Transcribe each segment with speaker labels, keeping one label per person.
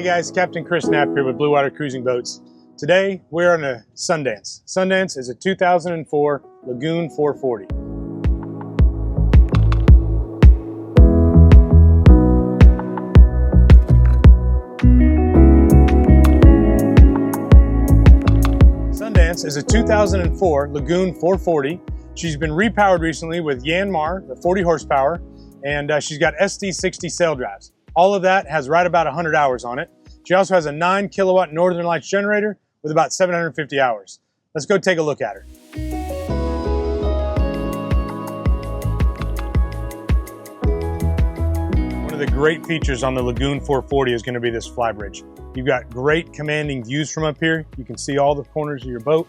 Speaker 1: Hey guys, Captain Chris Knapp here with Blue Water Cruising Boats. Today we're on a Sundance. Sundance is a 2004 Lagoon 440. Sundance is a 2004 Lagoon 440. She's been repowered recently with Yanmar, the 40 horsepower, and she's got SD60 sail drives. All of that has right about 100 hours on it. She also has a 9 kilowatt Northern Lights generator with about 750 hours. Let's go take a look at her. One of the great features on the Lagoon 440 is going to be this Flybridge. You've got great commanding views from up here. You can see all the corners of your boat.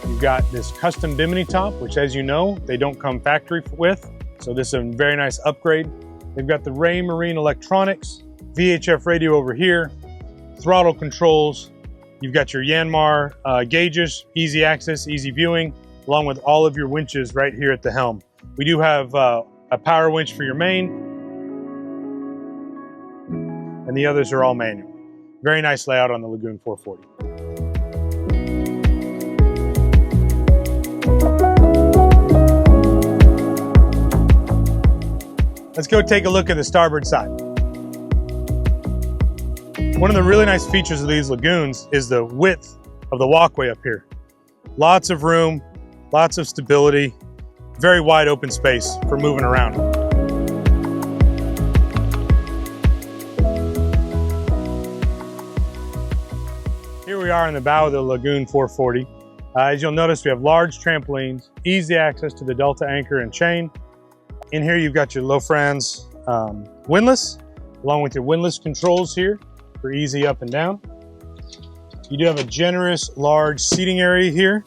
Speaker 1: You've got this custom bimini top, which, as you know, they don't come factory with. So this is a very nice upgrade. They've got the Raymarine electronics, VHF radio over here, throttle controls. You've got your Yanmar gauges, easy access, easy viewing, along with all of your winches right here at the helm. We do have a power winch for your main, and the others are all manual. Very nice layout on the Lagoon 440. Let's go take a look at the starboard side. One of the really nice features of these Lagoons is the width of the walkway up here. Lots of room, lots of stability, very wide open space for moving around. Here we are in the bow of the Lagoon 440. As you'll notice, we have large trampolines, easy access to the Delta anchor and chain. In here, you've got your Lofran's windlass, along with your windlass controls here for easy up and down. You do have a generous, large seating area here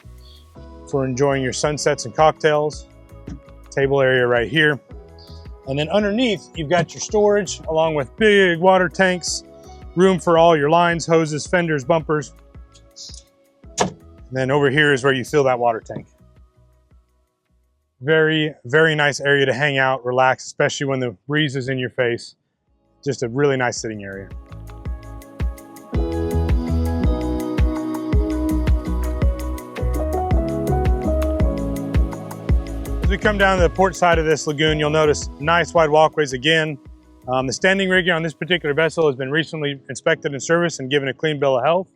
Speaker 1: for enjoying your sunsets and cocktails. Table area right here. And then underneath, you've got your storage, along with big water tanks, room for all your lines, hoses, fenders, bumpers. And then over here is where you fill that water tank. Very, very nice area to hang out, relax, especially when the breeze is in your face. Just a really nice sitting area. As we come down to the port side of this lagoon, you'll notice nice wide walkways again. The standing rig on this particular vessel has been recently inspected and serviced and given a clean bill of health.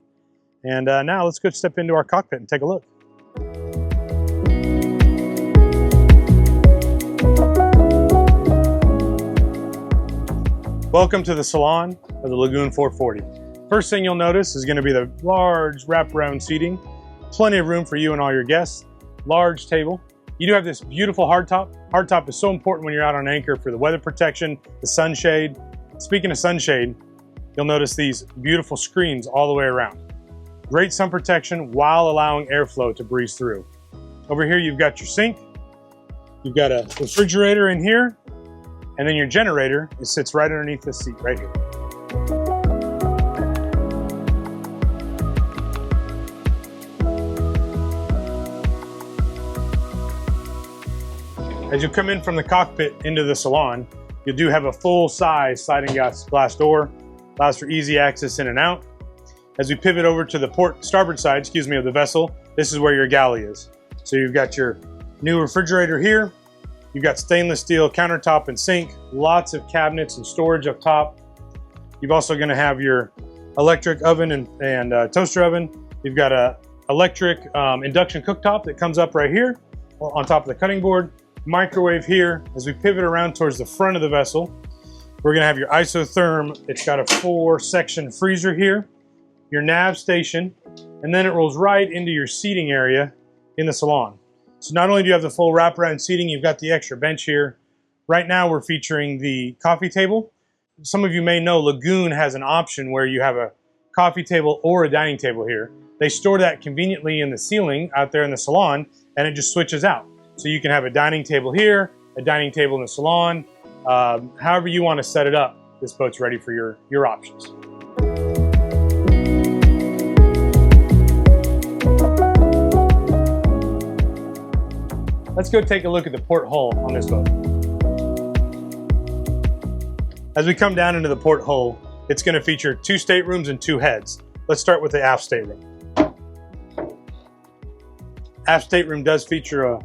Speaker 1: And now let's go step into our cockpit and take a look. Welcome to the Salon of the Lagoon 440. First thing you'll notice is going to be the large wraparound seating. Plenty of room for you and all your guests. Large table. You do have this beautiful hardtop. Hardtop is so important when you're out on anchor for the weather protection, the sunshade. Speaking of sunshade, you'll notice these beautiful screens all the way around. Great sun protection while allowing airflow to breeze through. Over here you've got your sink. You've got a refrigerator in here. And then your generator, it sits right underneath this seat right here. As you come in from the cockpit into the salon, you do have a full-size sliding glass door, allows for easy access in and out. As we pivot over to the starboard side, of the vessel, this is where your galley is. So you've got your new refrigerator here. You've got stainless steel countertop and sink, lots of cabinets and storage up top. You've also going to have your electric oven and toaster oven. You've got a electric induction cooktop that comes up right here on top of the cutting board. Microwave here. As we pivot around towards the front of the vessel, we're going to have your isotherm. It's got a 4-section freezer here, your nav station, and then it rolls right into your seating area in the salon. So not only do you have the full wraparound seating, you've got the extra bench here. Right now we're featuring the coffee table. Some of you may know Lagoon has an option where you have a coffee table or a dining table here. They store that conveniently in the ceiling out there in the salon, and it just switches out. So you can have a dining table here, a dining table in the salon. However you want to set it up, this boat's ready for your options. Let's go take a look at the port hull on this boat. As we come down into the port hull, it's going to feature 2 staterooms and 2 heads. Let's start with the aft stateroom. Aft stateroom does feature a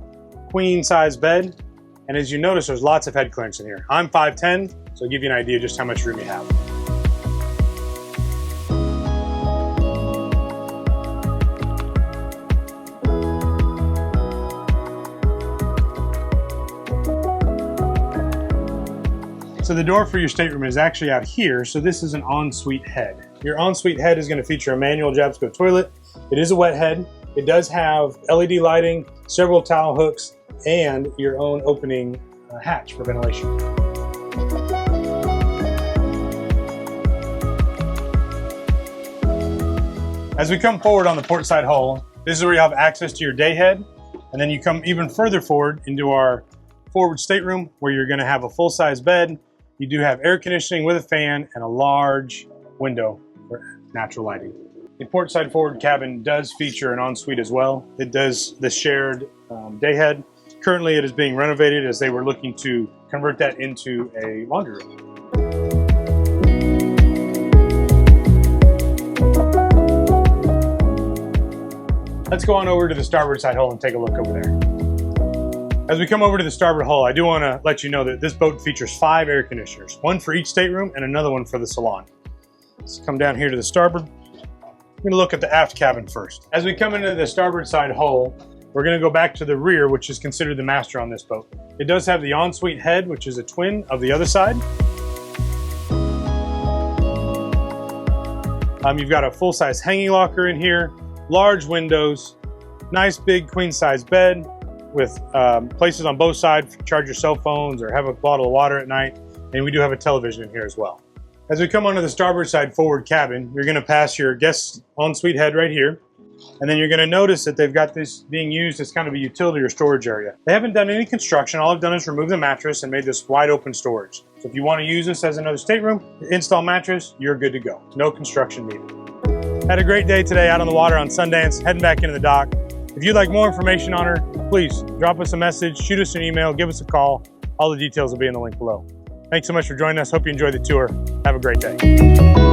Speaker 1: queen size bed, and as you notice, there's lots of head clearance in here. I'm 5'10", so I'll give you an idea just how much room you have. So the door for your stateroom is actually out here, so this is an ensuite head. Your ensuite head is going to feature a manual Jabsco toilet. It is a wet head. It does have LED lighting, several towel hooks, and your own opening hatch for ventilation. As we come forward on the port side hull, this is where you have access to your day head, and then you come even further forward into our forward stateroom where you're going to have a full-size bed. You do have air conditioning with a fan and a large window for natural lighting. The port side forward cabin does feature an ensuite as well. It does the shared day head. Currently it is being renovated as they were looking to convert that into a laundry room. Let's go on over to the starboard side hull and take a look over there. As we come over to the starboard hull, I do want to let you know that this boat features 5 air conditioners, one for each stateroom and another one for the salon. Let's come down here to the starboard. We're going to look at the aft cabin first. As we come into the starboard side hull, we're going to go back to the rear, which is considered the master on this boat. It does have the ensuite head, which is a twin of the other side. You've got a full-size hanging locker in here, large windows, nice big queen-size bed, with places on both sides to charge your cell phones or have a bottle of water at night. And we do have a television in here as well. As we come onto the starboard side forward cabin, you're going to pass your guest ensuite head right here. And then you're going to notice that they've got this being used as kind of a utility or storage area. They haven't done any construction. All I've done is remove the mattress and made this wide open storage. So if you want to use this as another stateroom, install mattress, you're good to go. No construction needed. Had a great day today out on the water on Sundance, heading back into the dock. If you'd like more information on her, please drop us a message, shoot us an email, give us a call. All the details will be in the link below. Thanks so much for joining us. Hope you enjoyed the tour. Have a great day.